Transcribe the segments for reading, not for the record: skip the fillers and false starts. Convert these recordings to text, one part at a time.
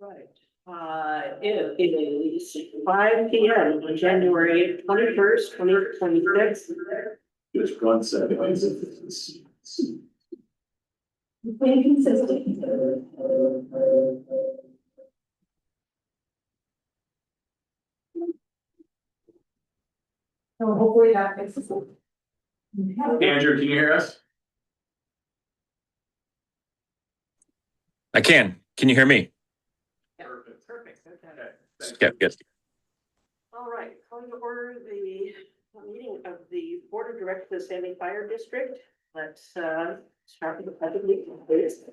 Right. It is 5 p.m. on January 21st, 2026. Just 1 second. Being consistent. So hopefully that fixes it. Andrew, can you hear us? I can. Can you hear me? Perfect. Okay. Yeah, good. All right, calling to order the meeting of the Board of Directors of the Sandy Fire District. Let's start with the pledge of allegiance, please.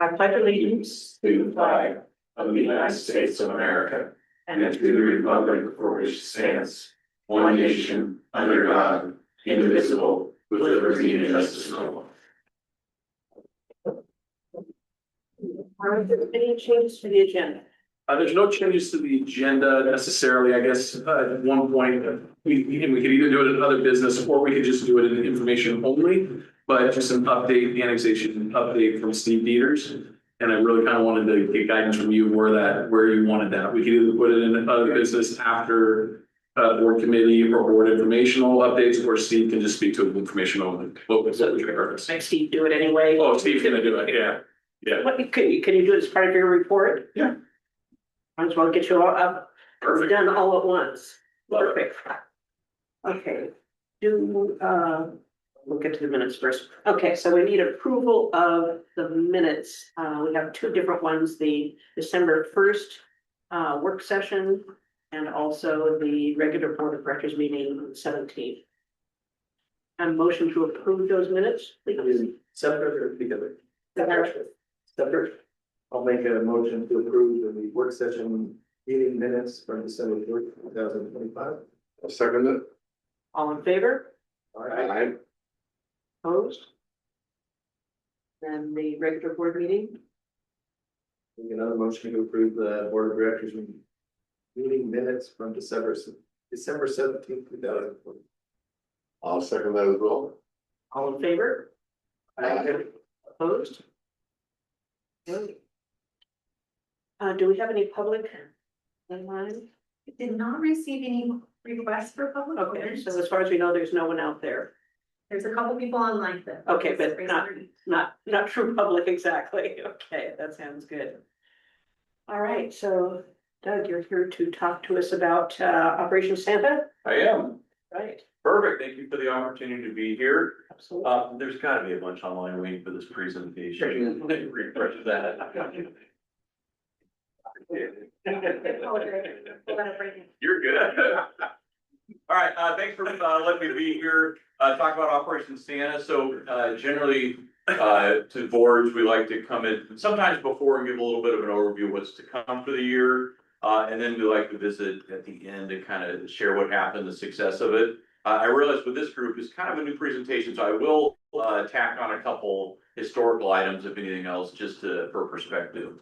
I pledge allegiance To the flag of the United States of America and to the republic for which it stands, one nation, under God, indivisible, with liberty and justice for all. Are there any changes to the agenda? There's no changes to the agenda necessarily, I guess, at one point, we could either do it in other business or we could just do it in information only. But just an update, the annexation update from Steve Dieters. And I really kind of wanted to get guidance from you where you wanted that. We could either put it in other business after board committee or board informational updates, or Steve can just speak to information only. What was that? Make Steve do it anyway. Oh, Steve's gonna do it, yeah. Yeah. What, can you do it as part of your report? Yeah. Might as well get you all up, Perfect. done all at once. Love it. Perfect. Okay, we'll get to the minutes first. Okay, so we need approval of the minutes. We have two different ones, the December 1st work session and also the regular board of directors meeting on the 17th. And motion to approve those minutes, please. Separate or together? Separate. Separate. I'll make a motion to approve the work session meeting minutes from December 4th, 2025. I'll second it. All in favor? Aye. Opposed? Then the regular board meeting, Make another motion to approve the board of directors meeting minutes from December 17th, 2020. I'll second that as well. all in favor? Opposed? Okay. Do we have any public in line? Did not receive any requests for public Okay, comment. so as far as we know, there's no one out there. There's a couple people online that. Okay, but not true public exactly. Okay, that sounds good. All right, so Doug, you're here to talk to us about Operation Santa, I am. right? Perfect. Thank you for the opportunity to be here. Absolutely. There's gotta be a bunch online waiting for this presentation. Refresh that. You're good. All right, thanks for letting me be here, talk about Operation Santa. So generally, to boards, we like to come in sometimes before and give a little bit of an overview of what's to come for the year. And then we like to visit at the end to kind of share what happened, the success of it. I realize with this group is kind of a new presentation, so I will tack on a couple historical items, if anything else, just for perspective.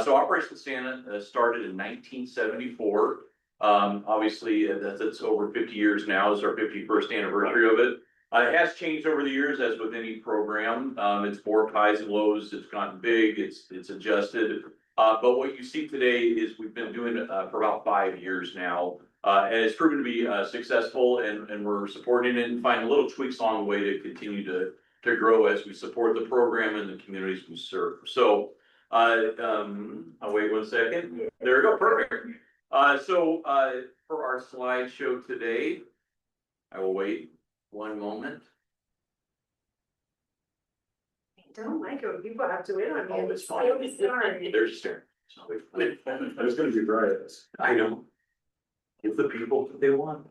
So Operation Santa started in 1974. Obviously, that's over 50 years now. It's our 51st anniversary of it. It has changed over the years, as with any program. It's more highs and lows. It's gotten big. It's adjusted. But what you see today is we've been doing it for about 5 years now. And it's proven to be successful, and we're supporting it and finding little tweaks along the way to continue to grow as we support the program and the communities we serve. So I'll wait 1 second. There we go. Perfect. So for our slideshow today, I will wait 1 moment. I don't like it when people have to wait on me. Oh, it's fine. Sorry. They're just staring. I was gonna be dry at this. I know. Give the people what they want.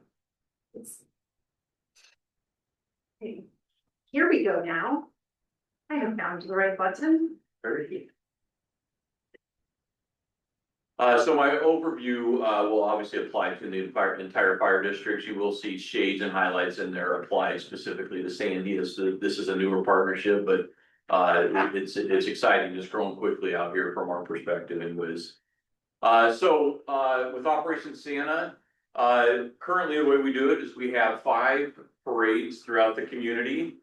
Okay. Here we go now. I have found the right button. Very good. So my overview will obviously apply to the entire fire district. You will see shades and highlights in there apply specifically to Sandy. This is a newer partnership, but it's exciting. It's growing quickly out here from our perspective anyways. So with Operation Santa, currently the way we do it is we have 5 parades throughout the community.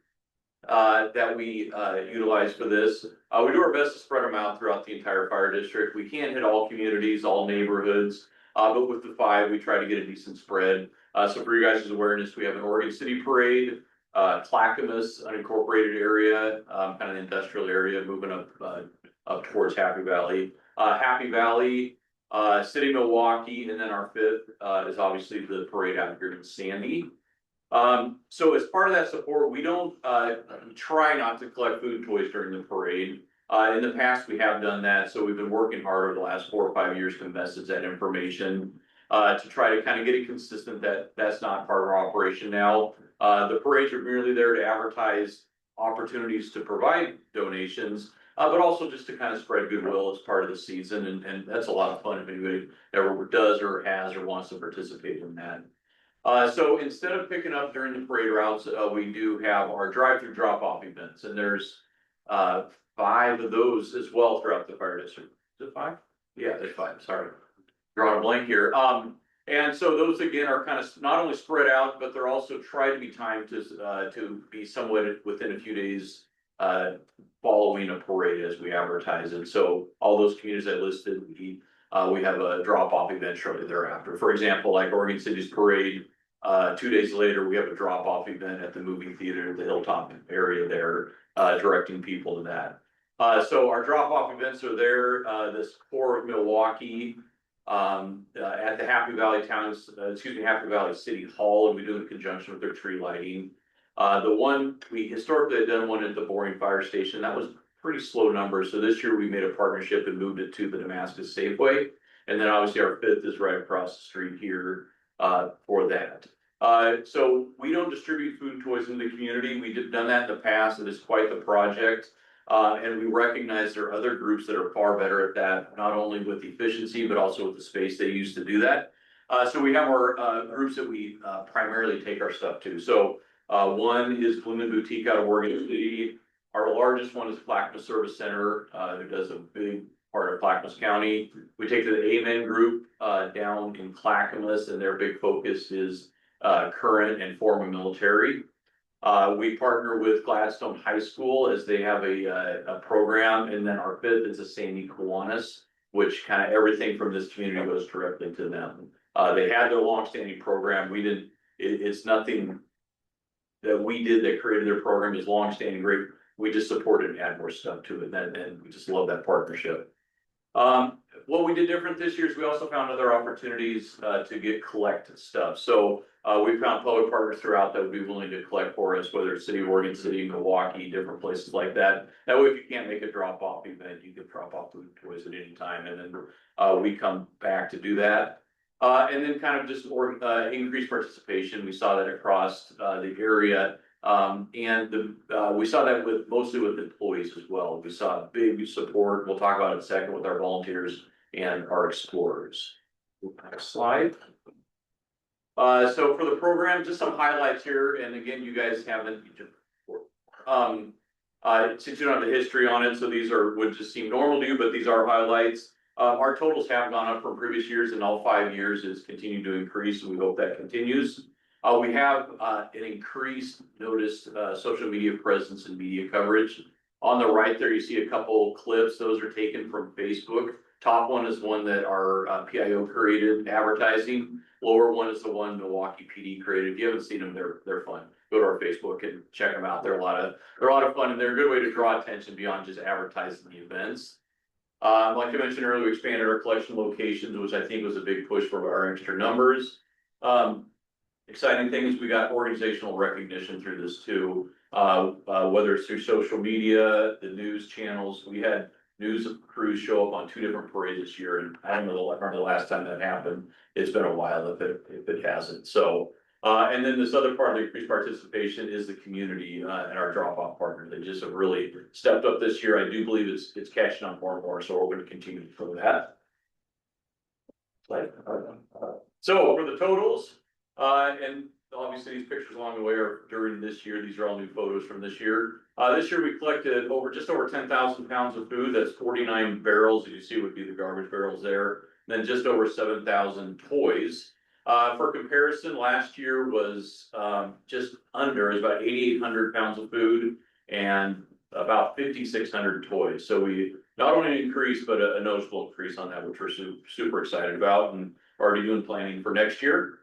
that we utilize for this. We do our best to spread them out throughout the entire fire district. We can't hit all communities, all neighborhoods, but with the 5, we try to get a decent spread. So for you guys' awareness, we have an Oregon City Parade, Clackamas, unincorporated area, kind of the industrial area, moving up towards Happy Valley. Happy Valley, City of Milwaukee, and then our 5th is obviously the parade out here in Sandy. So as part of that support, we don't try not to collect food and toys during the parade. In the past, we have done that, so we've been working hard over the last 4 or 5 years to message that information to try to kind of get it consistent that that's not part of our operation now. The parades are merely there to advertise opportunities to provide donations, but also just to kind of spread goodwill as part of the season, and that's a lot of fun if anybody ever does or has or wants to participate in that. So instead of picking up during the parade routes, we do have our drive-through drop-off events, and there's 5 of those as well throughout the fire district. Is it 5? Yeah, there's 5, sorry. Drawing a blank here. And so those again are kind of not only spread out, but they're also try to be timed to be somewhat within a few days following a parade as we advertise it. So all those communities I listed, we have a drop-off event shortly thereafter. For example, like Oregon City's parade, 2 days later, we have a drop-off event at the movie theater at the Hilltop area there, directing people to that. So our drop-off events are there, this core of Milwaukee, at the Happy Valley Happy Valley City Hall, and we do it in conjunction with their tree lighting. The one, we historically had done one at the Boring Fire Station, that was pretty slow numbers, so this year we made a partnership and moved it to the Damascus Safeway. And then obviously our 5th is right across the street here, for that. So we don't distribute food and toys in the community, we've done that in the past, it is quite the project. And we recognize there are other groups that are far better at that, not only with efficiency, but also with the space they use to do that. So we have our groups that we primarily take our stuff to. So one is Bloom & Boutique out of Oregon City. Our largest one is Clackamas Service Center, who does a big part of Clackamas County. We take to the Amen Group down in Clackamas, and their big focus is current and former military. We partner with Gladstone High School as they have a program, and then our 5th is a Sandy Kiwanis, which kind of everything from this community goes directly to them. They had their longstanding program. We didn't. It's nothing that we did that created their program. Is longstanding, great. We just supported and add more stuff to it, and we just love that partnership. What we did different this year is we also found other opportunities to get collected stuff. So we found public partners throughout that would be willing to collect for us, whether it's City of Oregon City, Milwaukee, different places like that. That way, if you can't make a drop-off event, you can drop off food and toys at any time, and then we come back to do that. And then kind of just increased participation. We saw that across the area. We saw that mostly with employees as well. We saw big support. We'll talk about it in a second with our volunteers and our explorers. Next slide. So for the program, just some highlights here. And again, you guys haven't, since you don't have the history on it, so these would just seem normal to you, but these are highlights. Our totals have gone up from previous years, and all 5 years is continuing to increase, and we hope that continues. We have an increased noticed social media presence and media coverage. On the right there, you see a couple clips. Those are taken from Facebook. Top one is one that our PIO created advertising. Lower one is the one Milwaukee PD created. If you haven't seen them, they're fun. Go to our Facebook and check them out. They're a lot of fun, and they're a good way to draw attention beyond just advertising the events. Like I mentioned earlier, we expanded our collection locations, which I think was a big push for our extra numbers. Exciting thing is we got organizational recognition through this too, whether it's through social media, the news channels. We had news crews show up on 2 different parades this year, and I don't remember the last time that happened. It's been a while if it hasn't. So, and then this other part of the increased participation is the community and our drop-off partners. They just have really stepped up this year. I do believe it's catching on more and more, so we're going to continue to do that. So for the totals. And obviously these pictures along the way are during this year. These are all new photos from this year. This year we collected just over 10,000 pounds of food. That's 49 barrels. As you see would be the garbage barrels there. And then just over 7,000 toys. For comparison, last year was just under, it was about 8,800 pounds of food. and about 5,600 toys. So we not only increased, but a noticeable increase on that, which we're super excited about and already doing planning for next year.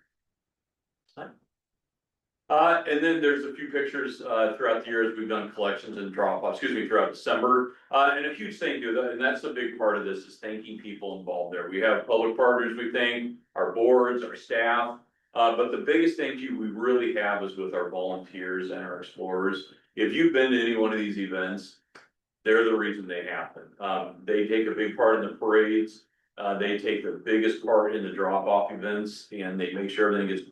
And then there's a few pictures throughout the year as we've done collections and drop-offs, throughout December. And a huge thank you, and that's a big part of this, is thanking people involved there. We have public partners we thank, our boards, our staff. But the biggest thank you we really have is with our volunteers and our explorers. If you've been to any one of these events, they're the reason they happen. They take a big part in the parades. They take the biggest part in the drop-off events, and they make sure everything gets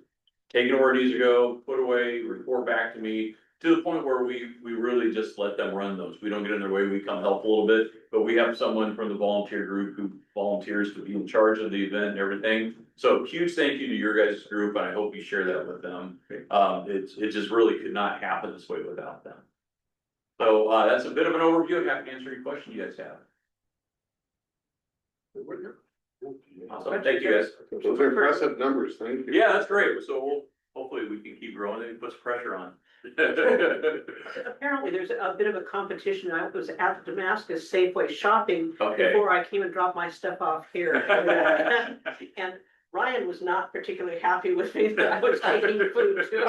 taken where it needs to go, put away, report back to me, to the point where we really just let them run those. We don't get in their way, we come help a little bit, but we have someone from the volunteer group who volunteers to be in charge of the event and everything. So huge thank you to your guys' group, and I hope you share that with them. It just really could not happen this way without them. So that's a bit of an overview. I'm happy to answer any questions you guys have. Awesome, thank you guys. Those are impressive numbers, thank you. Yeah, that's great. So hopefully we can keep growing it. It puts pressure on. Apparently, there's a bit of a competition. I was at the Damascus Safeway shopping Okay. before I came and dropped my stuff off here. And Ryan was not particularly happy with me that I was taking food too.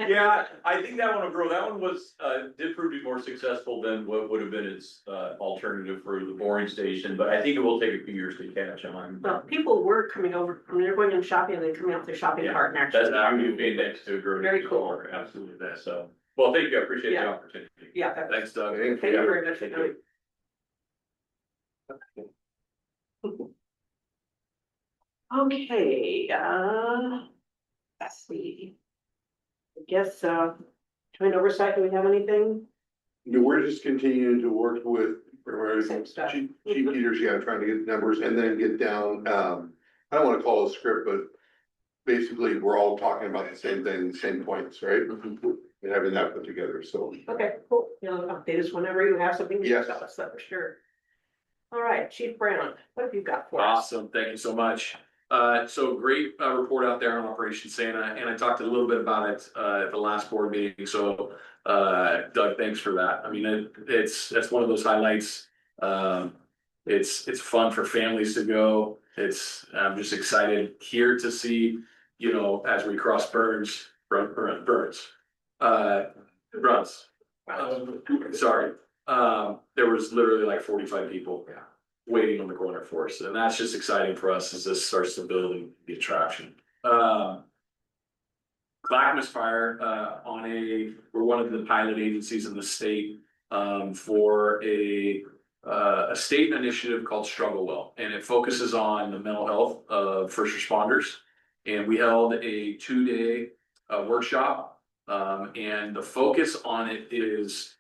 Yeah, I think that one will grow. That one was, did prove to be more successful than what would have been its, alternative for the boring station, but I think it will take a few years to catch on. Well, people were coming over, I mean, they're going in shopping and then coming out their shopping Yeah, cart and That's actually. how you being next to a grocery Very cool. store, absolutely that, so. Well, thank you, I appreciate the Yeah. opportunity. Yeah, that- Thanks, Doug. thank you very much for Thank coming. Okay, let's see. I guess, joint oversight, do we have anything? No, we're just continuing to work with Same stuff. Chief Peters, yeah, trying to get numbers and then get down, I don't wanna call it a script, but basically, we're all talking about the same thing, the same points, right? And having that put together, so. Okay, cool. You'll update us whenever you have something to Yes. tell us, that for sure. All right, Chief Brown, what have you got for us? Awesome, thank you so much. So great report out there on Operation Santa, and I talked a little bit about it at the last board meeting, so Doug, thanks for that. I mean, it's one of those highlights. It's fun for families to go. I'm just excited here to see, you know, as we cross Bruns. Sorry, there was literally like 45 people waiting on the corner for us, and that's just exciting for us as this starts to build the attraction. Clackamas Fire, we're one of the pilot agencies in the state for a state initiative called Struggle Well, and it focuses on the mental health of first responders. And we held a 2-day workshop, and the focus on it is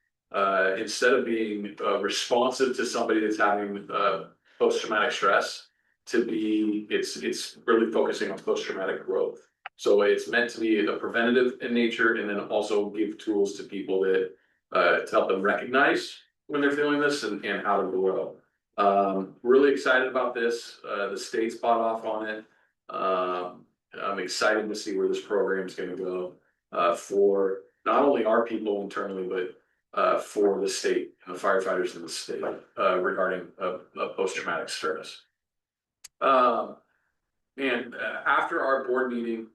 instead of being responsive to somebody that's having post-traumatic stress, it's really focusing on post-traumatic growth. So it's meant to be a preventative in nature, and then also give tools to people that to help them recognize when they're feeling this and how to grow. Really excited about this. The state's bought off on it. I'm excited to see where this program is going to go for not only our people internally, but for the state and the firefighters in the state regarding post-traumatic stress. And after our board meeting,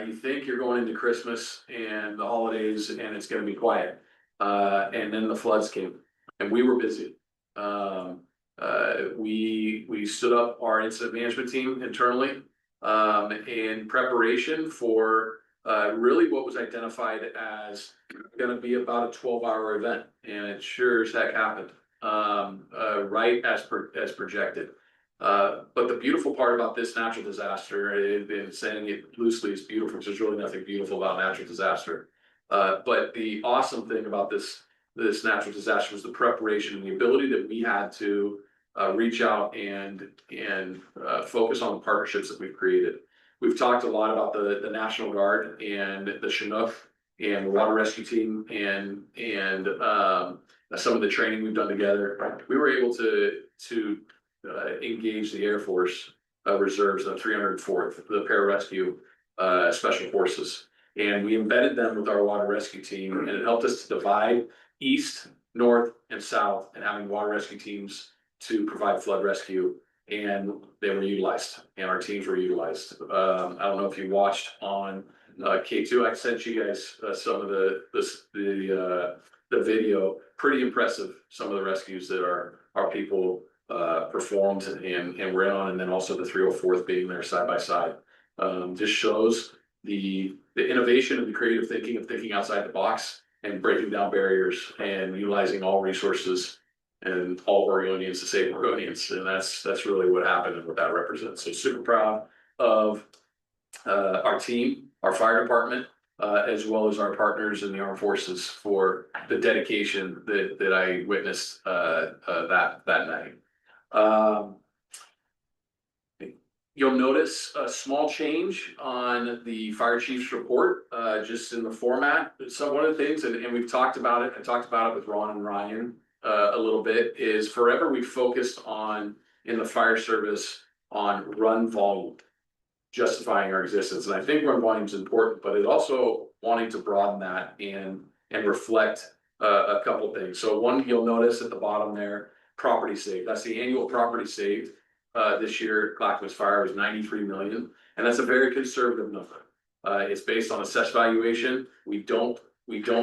you think you're going into Christmas and the holidays and it's going to be quiet. And then the floods came and we were busy. We stood up our incident management team internally in preparation for really what was identified as going to be about a 12-hour event, and it sure as heck happened right as projected. But the beautiful part about this natural disaster, and saying it loosely is beautiful, because there's really nothing beautiful about natural disaster. But the awesome thing about this natural disaster was the preparation and the ability that we had to reach out and focus on the partnerships that we've created. We've talked a lot about the National Guard and the Chinook and the water rescue team and some of the training we've done together. We were able to engage the Air Force reserves, the 304th, the pararescue special forces, and we embedded them with our water rescue team, and it helped us to divide east, north, and south, and having water rescue teams to provide flood rescue. And they were utilized, and our teams were utilized. I don't know if you watched on K2, I sent you guys some of the video. Pretty impressive, some of the rescues that our people performed and were in on, and then also the 304th being there side by side. Just shows the innovation and the creative thinking of thinking outside the box and breaking down barriers and utilizing all resources and all Oregonians to save Oregonians. And that's really what happened and what that represents. So super proud of our team, our fire department, as well as our partners in the armed forces for the dedication that I witnessed that night. You'll notice a small change on the fire chief's report, just in the format. So one of the things, and we've talked about it, I talked about it with Ron and Ryan a little bit, is forever we focused on, in the fire service, on run volume, justifying our existence. And I think run volume is important, but it's also wanting to broaden that and reflect a couple things. So one, you'll notice at the bottom there, property saved. That's the annual property saved. This year, Clackamas Fire was 93 million, and that's a very conservative number. It's based on assessed valuation. We don't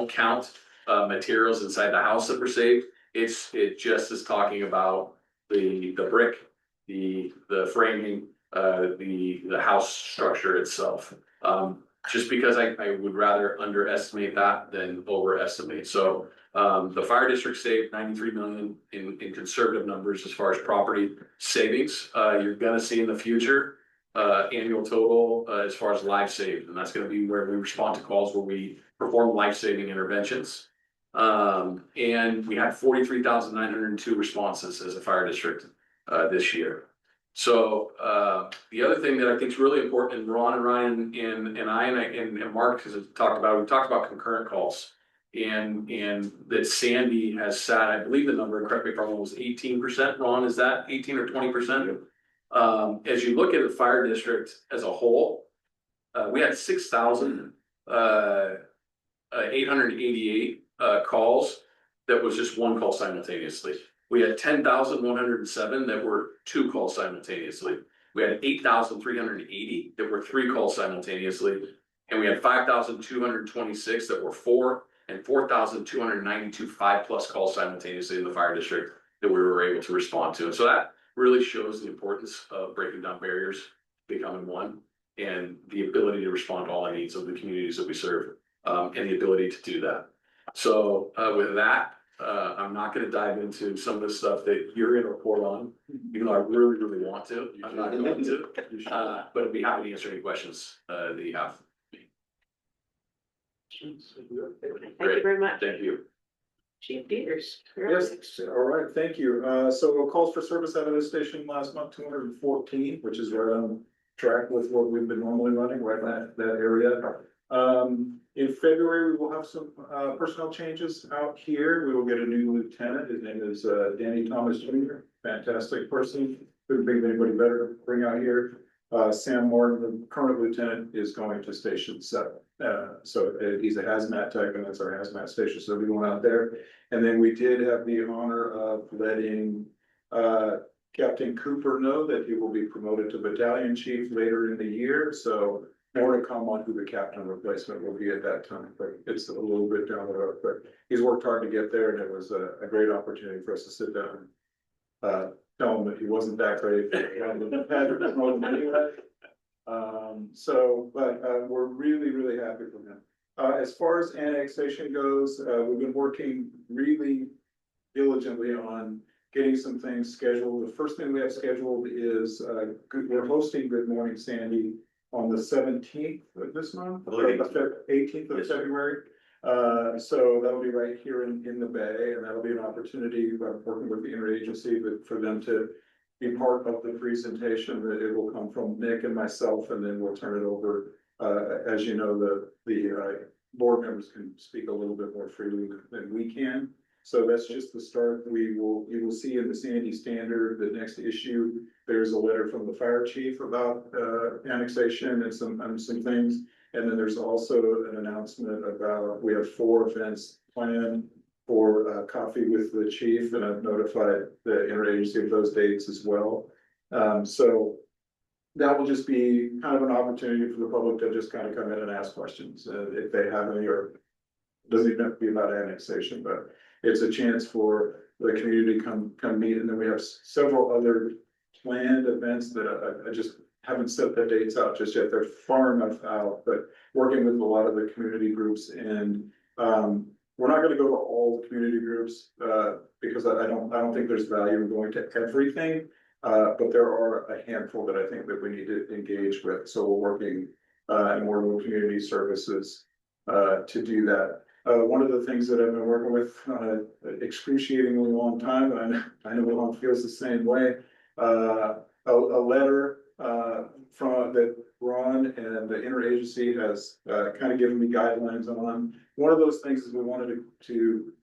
count materials inside the house that were saved. It just is talking about the brick, the framing, the house structure itself. Just because I would rather underestimate that than overestimate. So the fire district saved 93 million in conservative numbers as far as property savings. You're gonna see in the future annual total as far as lives saved, and that's gonna be where we respond to calls where we perform life-saving interventions. And we had 43,902 responses as a fire district this year. So the other thing that I think is really important, and Ron and Ryan and Mark has talked about, we talked about concurrent calls, and that Sandy has sat, I believe the number, correct me if I'm wrong, was 18%. Ron, is that 18 or 20%? As you look at the fire district as a whole, we had 6,888 calls. That was just one call simultaneously. We had 10,107 that were two calls simultaneously. We had 8,380 that were three calls simultaneously. And we had 5,226 that were four, and 4,292 5+ calls simultaneously in the fire district that we were able to respond to. And so that really shows the importance of breaking down barriers, becoming one, and the ability to respond to all the needs of the communities that we serve, and the ability to do that. So with that, I'm not going to dive into some of the stuff that you're going to report on, even though I really, really want to. I'm not going to, but I'd be happy to answer any questions that you have. Thank you very much. Thank you. Chief Dieters. Yes, all right, thank you. So calls for service out of this station last month, 214, which is right on track with what we've been normally running, right in that area. In February, we will have some personnel changes out here. We will get a new lieutenant. His name is Danny Thomas Jr. Fantastic person. Couldn't think of anybody better to bring out here. Sam Morton, the current lieutenant, is going to Station 7. So he's a hazmat tech, and that's our hazmat station. So we're going out there. And then we did have the honor of letting Captain Cooper know that he will be promoted to battalion chief later in the year. So more to come on who the captain replacement will be at that time, but it's a little bit down the road. But he's worked hard to get there, and it was a great opportunity for us to sit down and tell him that he wasn't that great. But we're really, really happy for him. As far as annexation goes, we've been working really diligently on getting some things scheduled. The first thing we have scheduled is we're hosting Good Morning Sandy on the 17th of this month, 18th of February. So that'll be right here in the Bay, and that'll be an opportunity, working with the interagency, for them to be part of the presentation. That it will come from Nick and myself, and then we'll turn it over. As you know, the board members can speak a little bit more freely than we can. So that's just the start. You will see in the Sandy Standard, the next issue, there's a letter from the fire chief about annexation and some things. And then there's also an announcement about, we have 4 events planned for coffee with the chief, and I've notified the interagency of those dates as well. So that will just be kind of an opportunity for the public to just kind of come in and ask questions, if they have any, or doesn't even have to be about annexation, but it's a chance for the community to come meet. And then we have several other planned events that I just haven't set the dates out just yet. They're far enough out, but working with a lot of the community groups, and we're not gonna go to all the community groups, because I don't think there's value in going to everything. But there are a handful that I think that we need to engage with, so we're working and working with community services to do that. One of the things that I've been working with excruciatingly long time, and I know Ron feels the same way. A letter from that Ron and the interagency has kind of given me guidelines on. One of those things is we wanted to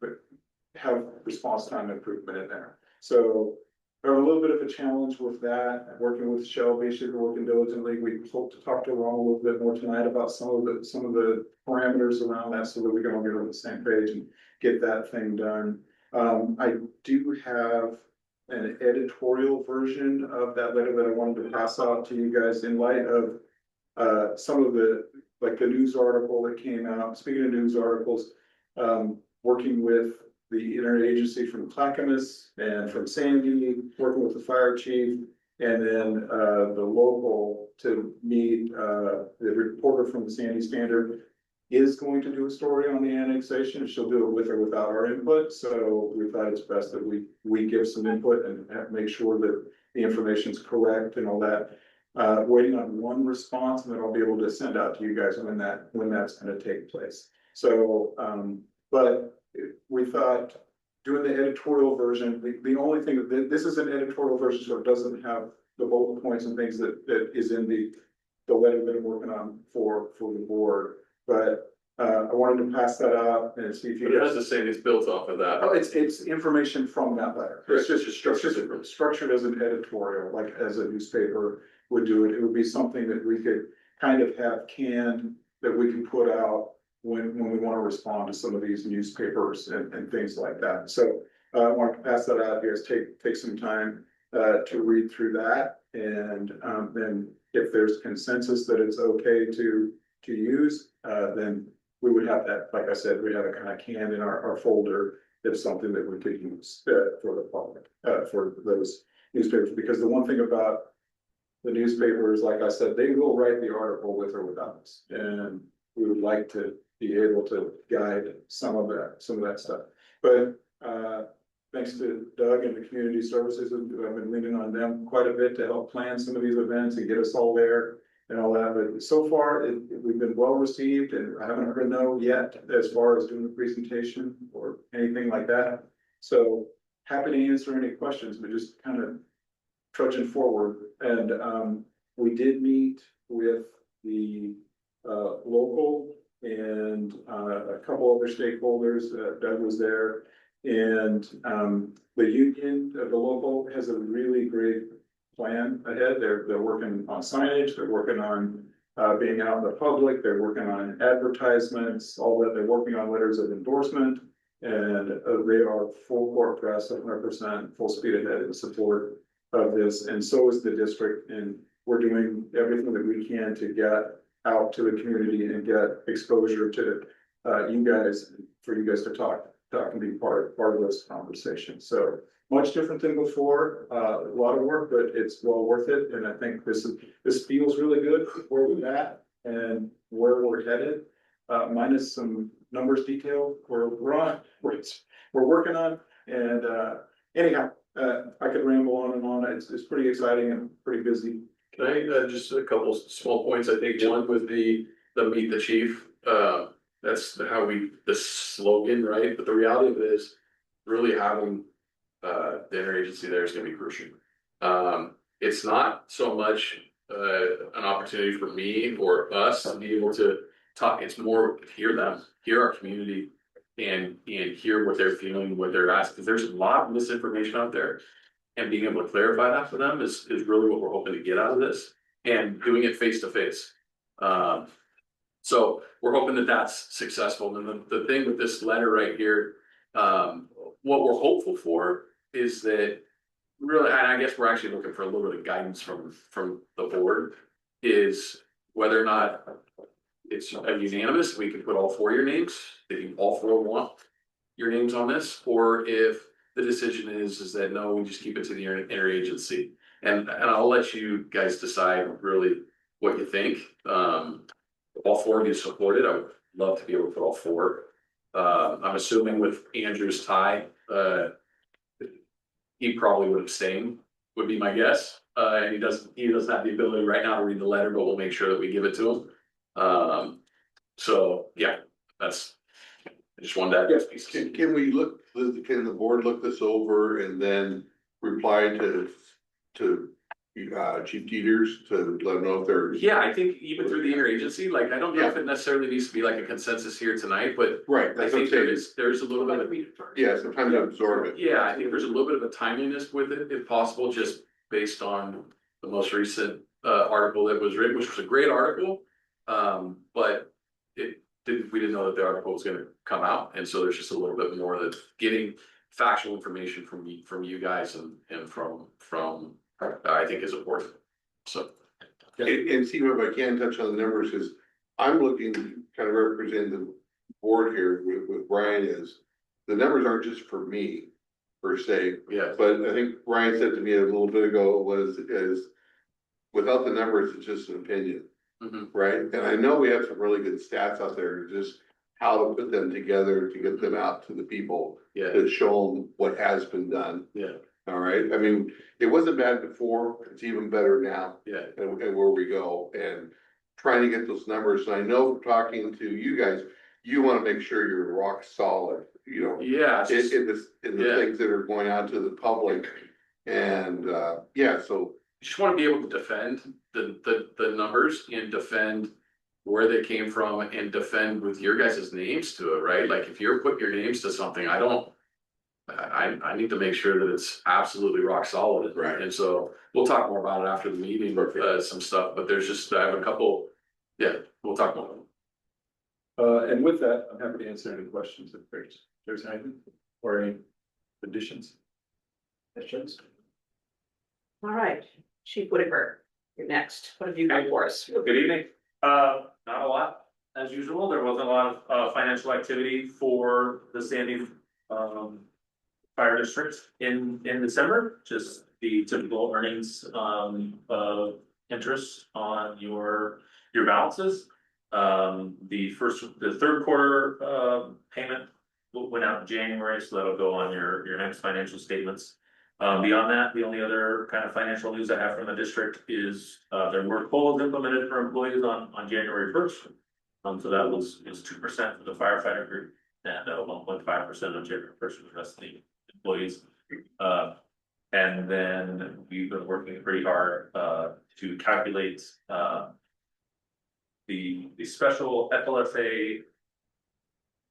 have response time improvement in there. So there are a little bit of a challenge with that, working with Shelby, she's working diligently. We hope to talk to Ron a little bit more tonight about some of the parameters around that, so that we can all get on the same page and get that thing done. I do have an editorial version of that letter that I wanted to pass out to you guys in light of some of the, like the news article that came out. Speaking of news articles, working with the interagency from Clackamas and from Sandy, working with the fire chief, and then the local to meet the reporter from the Sandy Standard is going to do a story on the annexation. She'll do it with or without our input. So we thought it's best that we give some input and make sure that the information's correct and all that. Waiting on one response, and then I'll be able to send out to you guys when that's going to take place. So, but we thought doing the editorial version, the only thing that this is an editorial version, so it doesn't have the bullet points and things that is in the letter that I'm working on for the board. But I wanted to pass that out and see if you. But it has to say it's built off of that. Oh, it's information from that letter. Correct. It's just structured as an editorial, like as a newspaper would do it. It would be something that we could kind of have canned, that we can put out when we want to respond to some of these newspapers and things like that. So I want to pass that out. You guys take some time to read through that, and then if there's consensus that it's okay to use, then we would have that, like I said, we have it kind of canned in our folder. If something that we could use for the public, for those newspapers, because the one thing about the newspapers, like I said, they will write the article with or without us, and we would like to be able to guide some of that stuff. But thanks to Doug and the community services, I've been leaning on them quite a bit to help plan some of these events and get us all there and all that. But so far, we've been well received, and I haven't heard a no yet as far as doing the presentation or anything like that. So happy to answer any questions, but just kind of trudging forward. And we did meet with the local and a couple other stakeholders. Doug was there, and the union, the local, has a really great plan ahead. They're working on signage, they're working on being out in the public, they're working on advertisements, all that. They're working on letters of endorsement, and they are full court press, 100% full speed ahead in support of this. And so is the district, and we're doing everything that we can to get out to the community and get exposure to you guys, for you guys to talk and be part of this conversation. So much different than before, a lot of work, but it's well worth it. And I think this feels really good where we're at and where we're headed, minus some numbers detail we're on, we're working on. And anyhow, I could ramble on and on. It's pretty exciting and pretty busy. Can I, just a couple small points, I think one with the meet the chief, that's how the slogan, right? But the reality of it is really having the interagency there is gonna be crucial. It's not so much an opportunity for me or us to be able to talk, it's more hear them, hear our community, and hear what they're feeling, what they're asking, because there's a lot of misinformation out there. And being able to clarify that for them is really what we're hoping to get out of this, and doing it face to face. So we're hoping that that's successful. And the thing with this letter right here What we're hopeful for is that really, and I guess we're actually looking for a little bit of guidance from the board, is whether or not it's a unanimous, we can put all four of your names, if you all four want your names on this, or if the decision is that no, we just keep it to the interagency. And I'll let you guys decide really what you think. All four of you support it. I would love to be able to put all four. I'm assuming with Andrew's tie, he probably would abstain, would be my guess. And he doesn't have the ability right now to read the letter, but we'll make sure that we give it to him. So yeah, that's, I just wanted that. Can we look, can the board look this over and then reply to Chief Teeters to let them know if they're. Yeah, I think even through the interagency, like, I don't know if it necessarily needs to be like a consensus here tonight, but Right, I that's what I'm think saying. there's a little bit of. Yeah, sometimes absorb it. Yeah, I think there's a little bit of a timeliness with it, if possible, just based on the most recent article that was written, which was a great article. But we didn't know that the article was gonna come out, and so there's just a little bit more that getting factual information from you guys and from I think is important. So. And see if I can touch on the numbers, because I'm looking to kind of represent the board here with Brian is, the numbers aren't just for me per se, Yeah, but I think Brian said to me a little bit ago is without the numbers, it's just an opinion, mhm, right? And I know we have some really good stats out there, just how to put them together to get them out to the people, yeah, to show them what has been done. yeah, All right, I mean, it wasn't bad before, it's even better now. yeah, And where we go and trying to get those numbers. And I know from talking to you guys, you want to make sure you're rock solid, you know, yeah, it's just- in the Yeah. things that are going out to the public. And, yeah, so, just want to be able to defend the numbers and defend where they came from and defend with your guys' names to it, right? Like if you're putting your names to something, I need to make sure that it's absolutely rock solid. Right. And so we'll talk more about it after the meeting with some stuff, but there's just, I have a couple, yeah, we'll talk more. And with that, I'm happy to answer any questions if there's anything or any additions. Questions? All right, Chief Whitaker, you're next. What have you got for us? Good evening. Not a lot, as usual. There wasn't a lot of financial activity for the Sandy fire district in December, just the typical earnings of interest on your balances. The third quarter payment went out in January, so that'll go on your next financial statements. Beyond that, the only other kind of financial news I have from the district is there were COLAs implemented for employees on January 1st. So that was 2% for the firefighter group and 1.5% on January 1st for the rest of the employees. And then we've been working pretty hard to calculate the special FLSA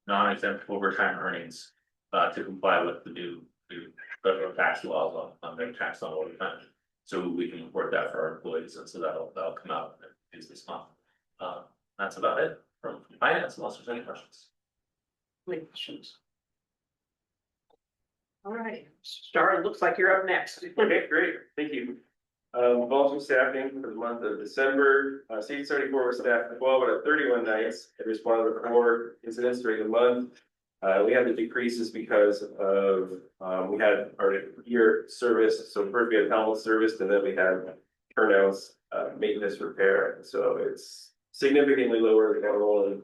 non-exempt overtime earnings to comply with the new federal tax laws on their tax on overtime. So we can report that for our employees, and so that'll come out this month. That's about it from finance, unless there's any questions. Any questions? All right, Star, it looks like you're up next. Okay, great, thank you. Volunteer staffing for the month of December, C-34 was staffed 12 out of 31 nights, it responded to 4 incidents during the month. We had the decreases because of, we had our year service, so first we had helmet service, and then we had turnouts, maintenance repair, so it's significantly lower than normal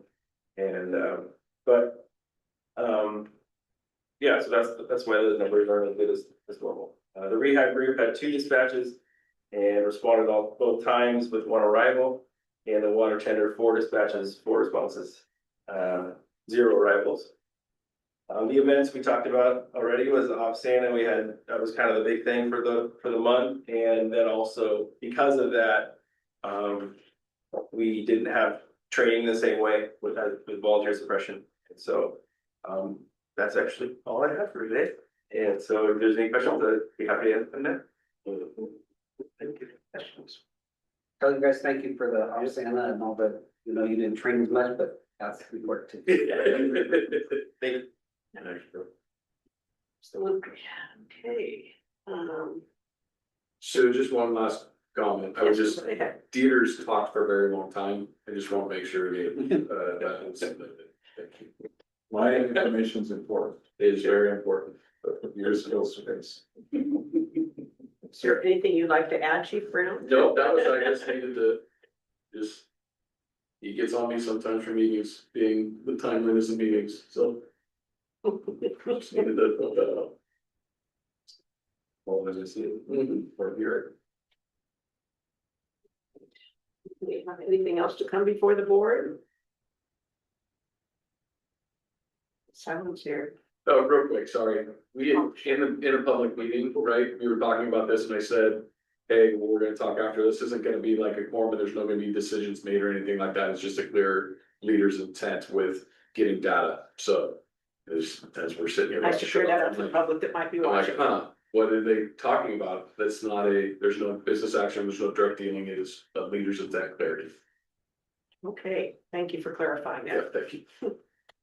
yeah, so that's why the numbers aren't as good as normal. The rehab group had 2 dispatches and responded both times with 1 arrival, and the water tender 4 dispatches, 4 responses, 0 arrivals. The events we talked about already was off Santa. That was kind of the big thing for the month, and then also because of that, we didn't have training the same way with volunteer suppression, and so that's actually all I have for today. And so if there's any questions, I'd be happy to answer them there. Thank you. Questions? Tell you guys, thank you for the off Santa and all the, you didn't train as much, but that's important too. Thank you. Absolutely. Okay. So just one last comment, I would just, Dieter's talked for a very long time, I just want to make sure that was thank you. My information is important, It is very important. but yours still space. Is there anything you'd like to add, Chief Bruno? No, that was, I just needed to, just. He gets on me sometimes for meetings, being the timeliness of meetings, so. Just needed to put that up. Well, as I see it, Mhm. or hear Do we have anything else to come before the board? Silence here. Oh, real quick, sorry, we, in a public meeting, right, we were talking about this and I said. Hey, well, we're gonna talk after, this isn't gonna be like a quorum, but there's not gonna be decisions made or anything like that, it's just a clear leader's intent with getting data, so. As we're sitting here. I should clear that up for the public that might be I'm like, watching. huh, what are they talking about? That's not there's no business action, there's no direct dealing, it is a leader's intent clarity. Okay, thank you for clarifying Yeah, that. thank you.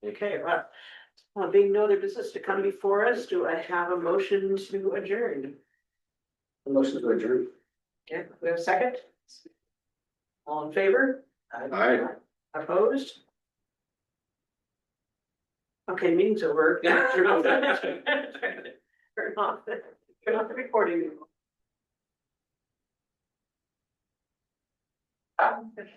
Okay, well, being no other business to come before us, do I have a motion to adjourn? Motion to adjourn. Okay, we have a second? All in favor? Aye. Opposed? Okay, meeting's over. Turn off the recording.